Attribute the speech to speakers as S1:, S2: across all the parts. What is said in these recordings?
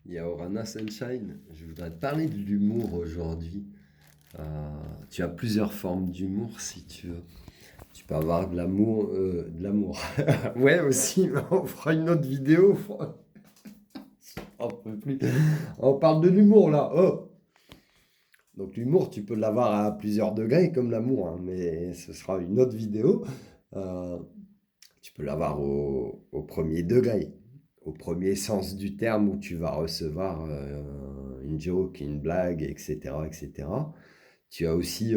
S1: Il y a Orana Sunshine. Je voudrais te parler de l'humour aujourd'hui. Tu as plusieurs formes d'humour si tu veux. Tu peux avoir de l'amour. De l'amour. Ouais, aussi, mais on fera une autre vidéo. On peut plus. On parle de l'humour là. Oh! Donc l'humour, tu peux l'avoir à plusieurs degrés comme l'amour, hein, mais ce sera une autre vidéo. Euh, Tu peux l'avoir au premier degré, au premier sens du terme où tu vas recevoir une joke, une blague, etc., etc. Tu as aussi,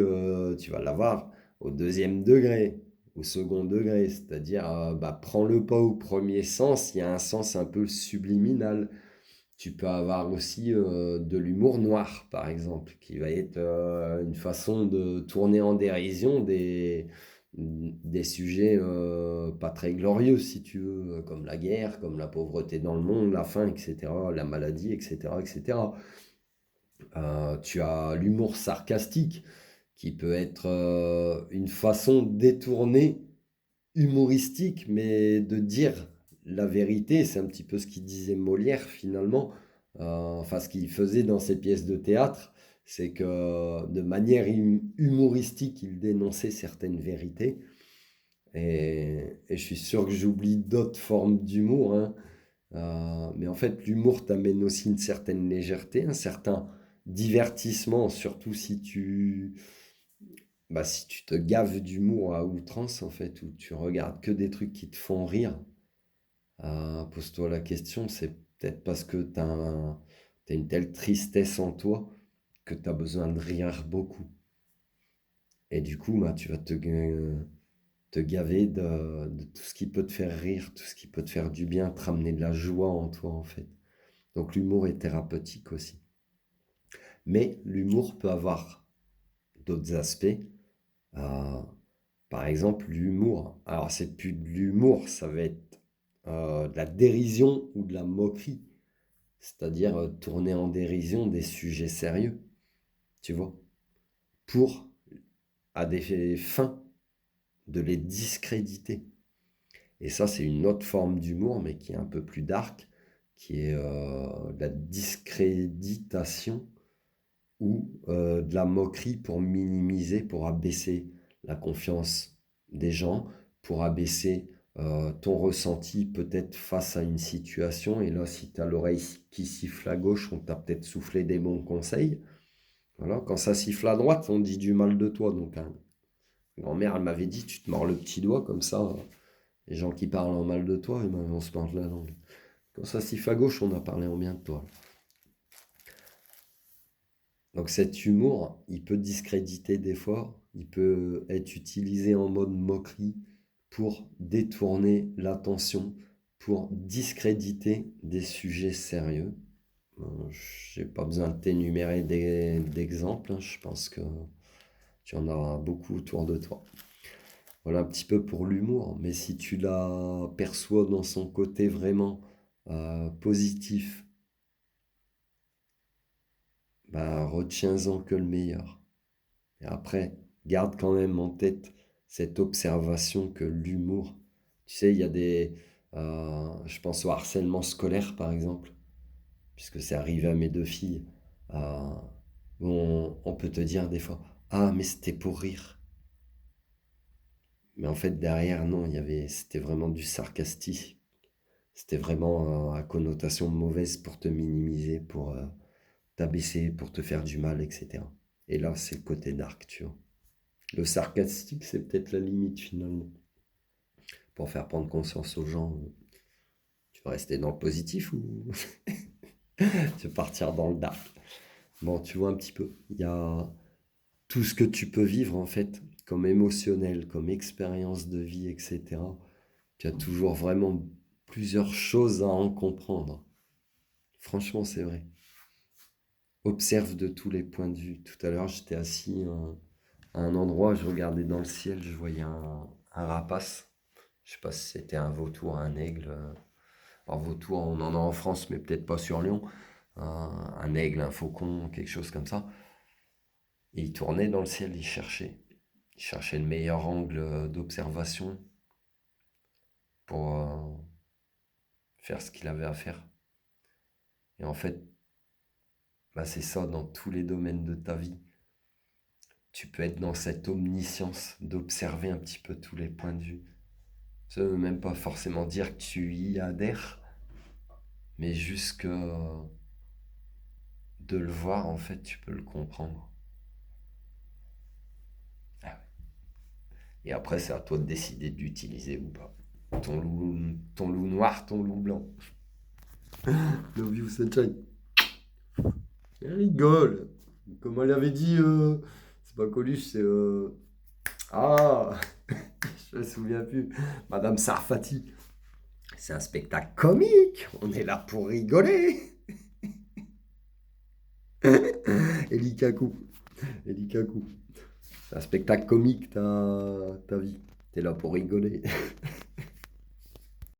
S1: tu vas l'avoir au deuxième degré, au second degré, c'est-à-dire, prends-le pas au premier sens, il y a un sens un peu subliminal. Tu peux avoir aussi de l'humour noir, par exemple, qui va être une façon de tourner en dérision des sujets pas très glorieux, si tu veux, comme la guerre, comme la pauvreté dans le monde, la faim, etc., la maladie, etc., etc. Tu as l'humour sarcastique, qui peut être une façon détournée, humoristique, mais de dire la vérité. C'est un petit peu ce qu'il disait Molière finalement. Enfin, ce qu'il faisait dans ses pièces de théâtre, c'est que de manière humoristique, il dénonçait certaines vérités. Et je suis sûr que j'oublie d'autres formes d'humour, hein. Mais en fait, l'humour t'amène aussi une certaine légèreté, un certain divertissement, surtout si tu te gaves d'humour à outrance, en fait, où tu regardes que des trucs qui te font rire. Pose-toi la question, c'est peut-être parce que t'as une telle tristesse en toi que tu as besoin de rire beaucoup. Et du coup, tu vas te gaver de tout ce qui peut te faire rire, tout ce qui peut te faire du bien, te ramener de la joie en toi, en fait. Donc l'humour est thérapeutique aussi. Mais l'humour peut avoir d'autres aspects. Euh, Par exemple, l'humour. Alors, c'est plus de l'humour, ça va être de la dérision ou de la moquerie. C'est-à-dire tourner en dérision des sujets sérieux, tu vois, pour, à des fins, de les discréditer. Et ça, c'est une autre forme d'humour, mais qui est un peu plus dark, qui est la discréditation ou de la moquerie pour minimiser, pour abaisser la confiance des gens, pour abaisser ton ressenti peut-être face à une situation. Et là, si tu as l'oreille qui siffle à gauche, on t'a peut-être soufflé des bons conseils. Voilà. Quand ça siffle à droite, on dit du mal de toi. Donc, hein, grand-mère, elle m'avait dit, tu te mords le petit doigt comme ça. Les gens qui parlent en mal de toi, eh ben, on se mord la langue. Quand ça siffle à gauche, on a parlé en bien de toi. Donc cet humour, il peut discréditer des fois, il peut être utilisé en mode moquerie pour détourner l'attention, pour discréditer des sujets sérieux. J'ai pas besoin de t'énumérer d'exemples, hein, je pense que tu en auras beaucoup autour de toi. Voilà un petit peu pour l'humour, mais si tu la perçois dans son côté vraiment positif, retiens-en que le meilleur. Et après, garde quand même en tête cette observation que l'humour, tu sais, il y a je pense au harcèlement scolaire par exemple, puisque c'est arrivé à mes deux filles, euh, où on peut te dire des fois, ah mais c'était pour rire. Mais en fait derrière, non, c'était vraiment du sarcastique. C'était vraiment à connotation mauvaise pour te minimiser, pour t'abaisser, pour te faire du mal, etc. Et là, c'est le côté dark, tu vois. Le sarcastique, c'est peut-être la limite finalement. Pour faire prendre conscience aux gens, tu vas rester dans le positif ou tu vas partir dans le dark. Bon, tu vois un petit peu. Il y a tout ce que tu peux vivre en fait, comme émotionnel, comme expérience de vie, etc. Tu as toujours vraiment plusieurs choses à en comprendre. Franchement, c'est vrai. Observe de tous les points de vue. Tout à l'heure, j'étais assis à un endroit, je regardais dans le ciel, je voyais un rapace. Je sais pas si c'était un vautour, un aigle. Alors vautour, on en a en France, mais peut-être pas sur Lyon. Un aigle, un faucon, quelque chose comme ça. Et il tournait dans le ciel, il cherchait. Il cherchait le meilleur angle d'observation pour faire ce qu'il avait à faire. Et en fait, bah, c'est ça dans tous les domaines de ta vie. Tu peux être dans cette omniscience d'observer un petit peu tous les points de vue. Ça ne veut même pas forcément dire que tu y adhères, mais juste que de le voir, en fait, tu peux le comprendre. Ah ouais. Et après, c'est à toi de décider d'utiliser ou pas. Ton loup noir, ton loup blanc. Love you, sunshine. Elle rigole. Comme elle avait dit, c'est pas Coluche, c'est... Ah, je me souviens plus. Madame Sarfati. C'est un spectacle comique. On est là pour rigoler. Eli Kaku. Eli Kaku. C'est un spectacle comique, ta vie. T'es là pour rigoler.